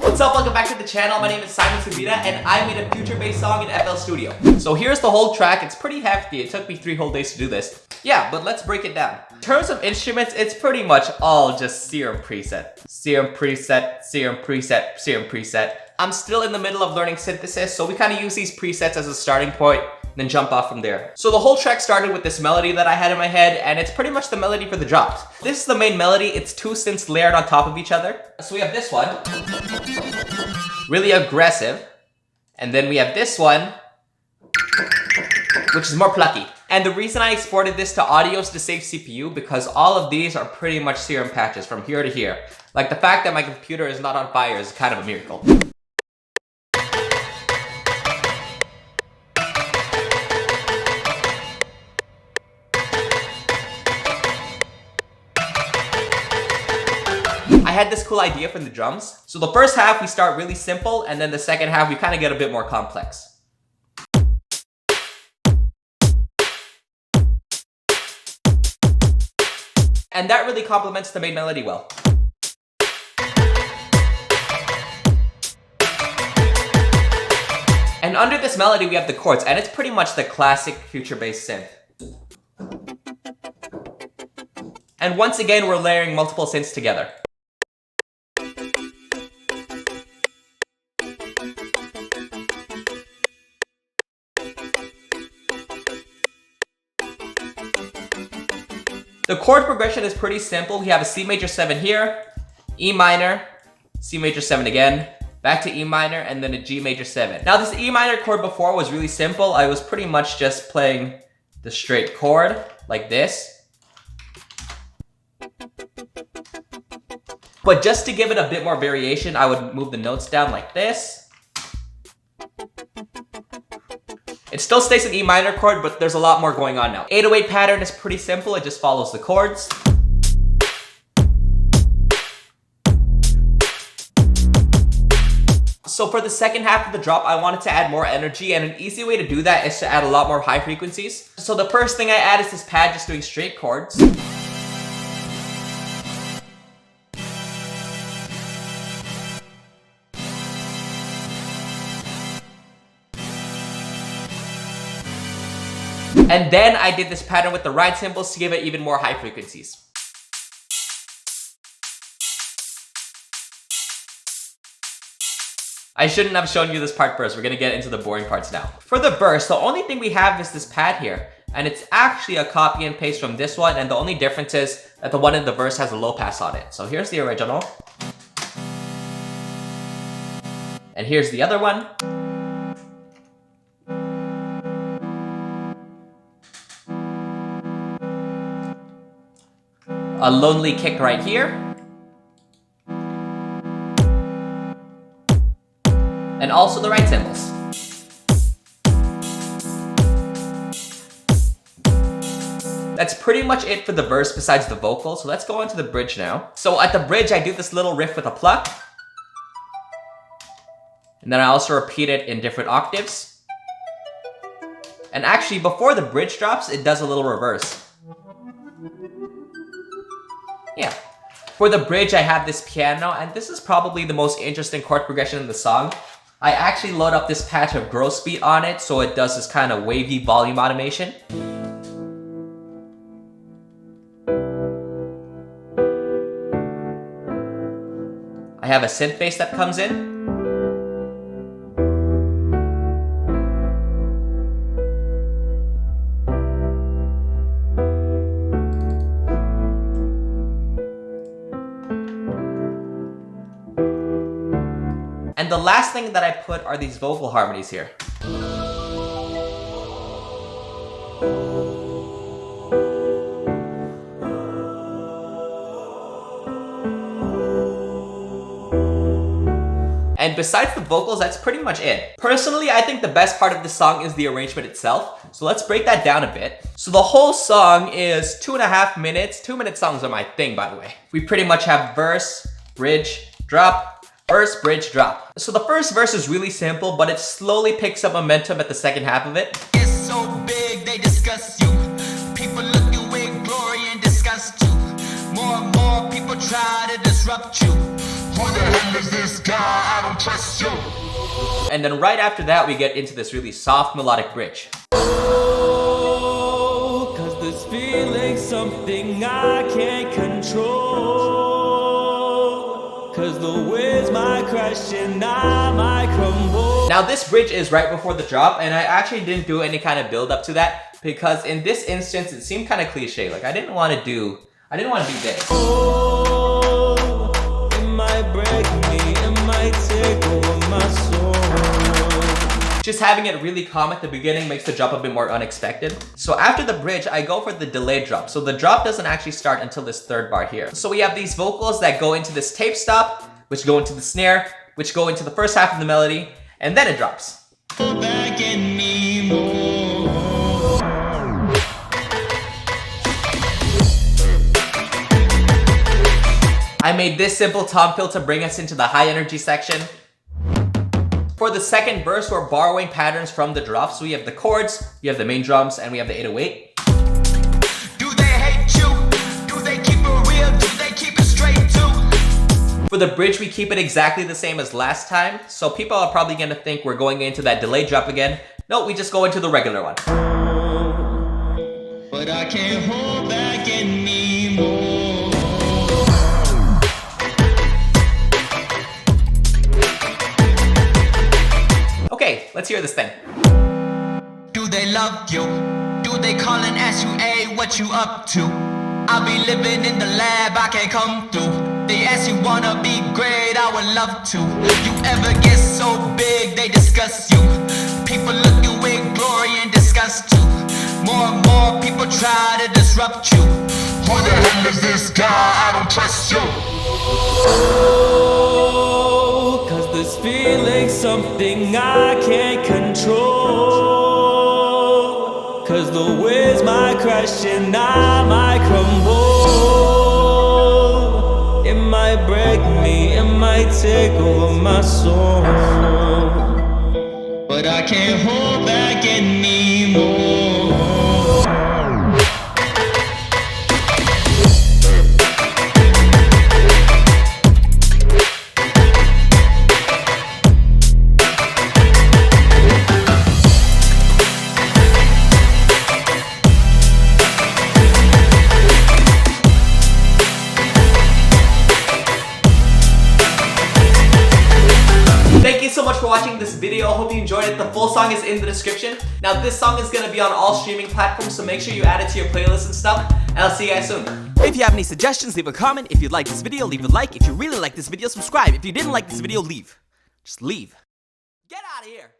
What's up, welcome back to the channel. My name is Servida and I made a future-based song in FL Studio. So here's the whole track. It's pretty hefty. It took me 3 whole days to do this. Yeah, but let's break it down. In terms of instruments, it's pretty much all just serum preset. Serum preset, serum preset, serum preset. I'm still in the middle of learning synthesis, so we kind of use these presets as a starting point, then jump off from there. So the whole track started with this melody that I had in my head, and it's pretty much the melody for the drops. This is the main melody. It's 2 synths layered on top of each other. So we have this one, really aggressive, and then we have this one, which is more plucky. And the reason I exported this to audio is to save CPU, because all of these are pretty much serum patches from here to here. Like, the fact that my computer is not on fire is kind of a miracle. I had this cool idea for the drums. So the first half we start really simple, and then the second half we kind of get a bit more complex. And that really complements the main melody well. And under this melody we have the chords, and it's pretty much the classic future-based synth. And once again we're layering multiple synths together. The chord progression is pretty simple. We have a C major 7 here, E minor, C major 7 again, back to E minor, and then a G major 7. Now this E minor chord before was really simple. I was pretty much just playing the straight chord like this. But just to give it a bit more variation, I would move the notes down like this. It still stays an E minor chord, but there's a lot more going on now. 808 pattern is pretty simple. It just follows the chords. So for the second half of the drop, I wanted to add more energy, and an easy way to do that is to add a lot more high frequencies. So the first thing I add is this pad just doing straight chords. And then I did this pattern with the ride cymbals to give it even more high frequencies. I shouldn't have shown you this part first. We're gonna get into the boring parts now. For the verse, the only thing we have is this pad here. And it's actually a copy and paste from this one. And the only difference is that the one in the verse has a low pass on it. So here's the original. And here's the other one. A lonely kick right here. And also the right cymbals. That's pretty much it for the verse besides the vocal. So let's go on to the bridge now. So at the bridge, I do this little riff with a pluck. And then I also repeat it in different octaves. And actually, before the bridge drops, it does a little reverse. Yeah. For the bridge, I have this piano, and this is probably the most interesting chord progression in the song. I actually load up this patch of gross beat on it, so it does this kind of wavy volume automation. I have a synth bass that comes in. And the last thing that I put are these vocal harmonies here. And besides the vocals, that's pretty much it. Personally, I think the best part of the song is the arrangement itself. So let's break that down a bit. So the whole song is 2.5 minutes. 2-minute songs are my thing, by the way. We pretty much have verse, bridge, drop, verse, bridge, drop. So the first verse is really simple, but it slowly picks up momentum at the second half of it. It's so big, they discuss you. People look you with glory and disgust you. More and more people try to disrupt you. Who the hell is this guy? and then right after that we get into this really soft melodic bridge. Oh, 'cause this feeling's something I can't control. 'Cause the waves might crash and I might crumble. Now this bridge is right before the drop, and I actually didn't do any kind of build up to that because in this instance it seemed kind of cliche. Like I didn't want to do this. Oh, it might break me, it might take over my soul. Just having it really calm at the beginning makes the drop a bit more unexpected. So after the bridge, I go for the delayed drop. So the drop doesn't actually start until this third bar here. So we have these vocals that go into this tape stop, which go into the snare, which go into the first half of the melody, and then it drops. Back anymore. I made this simple tom fill to bring us into the high energy section. For the second verse, we're borrowing patterns from the drop. So we have the chords, we have the main drums, and we have the 808. Do they hate you? Do they keep it real? Do they keep it straight too? For the bridge, we keep it exactly the same as last time. So people are probably gonna think we're going into that delayed drop again. No, we just go into the regular one. But I can't hold back anymore. Okay, let's hear this thing. Do they love you? Do they call and ask you, hey, what you up to? I'll be living in the lab, I can't come through. They ask you wanna be great, I would love to. You ever get so big, they discuss you. People look you with glory and disgust you. More and more people try to disrupt you. Who the hell is this guy? I don't trust you. Oh, 'cause this feeling's something I can't control. 'Cause the waves might crash and I might crumble. It might break me, it might take over my soul. But I can't hold back anymore. Thank you so much for watching this video. I hope you enjoyed it. The full song is in the description. Now this song is gonna be on all streaming platforms, so make sure you add it to your playlist and stuff. And I'll see you guys soon. If you have any suggestions, leave a comment. If you like this video, leave a like. If you really like this video, subscribe. If you didn't like this video, leave. Just leave. Get out of here.